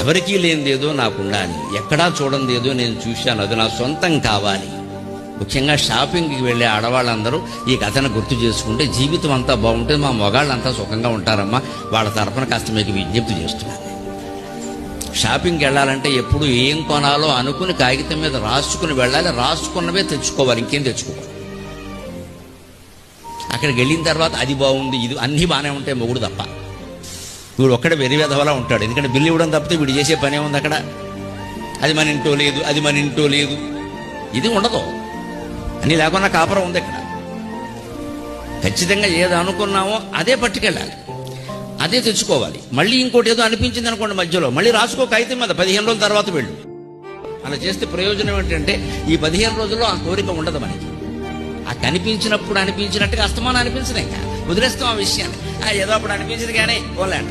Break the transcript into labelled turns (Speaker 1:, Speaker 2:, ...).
Speaker 1: ఎవరికీ లేనిదేదో నాకు ఉండాలి, ఎక్కడా చూడందేదో నేను చూశాను, అది నా సొంతం కావాలి. ముఖ్యంగా షాపింగ్కి వెళ్ళే ఆడవాళ్ళందరూ ఈ కథను గుర్తు చేసుకుంటే జీవితం అంతా బాగుంటుంది, మా మొగాళ్ళంతా సుఖంగా ఉంటారమ్మా. వాళ్ళ తరఫున కాస్త మీకు విజ్ఞప్తి చేస్తున్నాను. షాపింగ్కి వెళ్ళాలంటే ఎప్పుడు ఏం కొనాలో అనుకుని కాగితం మీద రాసుకుని వెళ్ళాలి, రాసుకున్నవే తెచ్చుకోవాలి, ఇంకేం తెచ్చుకోవాలి. అక్కడికి వెళ్ళిన తర్వాత అది బాగుంది, ఇది అన్నీ బాగానే ఉంటాయి, మొగుడు తప్ప. వీడు ఒక్కడే వెరివేధవలా ఉంటాడు, ఎందుకంటే బిల్లు ఇవ్వడం తప్పితే వీడు చేసే పనే ఉంది అక్కడ. అది మన ఇంటో లేదు, అది మన ఇంటో లేదు, ఇది ఉండదు. అన్నీ లేకుండా కాపురం ఉంది ఇక్కడ. ఖచ్చితంగా ఏదో అనుకున్నామో అదే పట్టుకెళ్ళాలి, అదే తెచ్చుకోవాలి. మళ్ళీ ఇంకోటి ఏదో అనిపించింది అనుకోండి మధ్యలో, మళ్ళీ రాసుకో కాగితం మీద, 15 రోజుల తర్వాత వెళ్ళు. అలా చేస్తే ప్రయోజనం ఏంటంటే ఈ 15 రోజుల్లో ఆ కోరిక ఉండదు మనకి. ఆ కనిపించినప్పుడు అనిపించినట్టుగా అస్తమానం అనిపించలేక వదిలేస్తాం ఆ విషయాన్ని. ఏదో అప్పుడు అనిపించింది కానీ పోలేంట.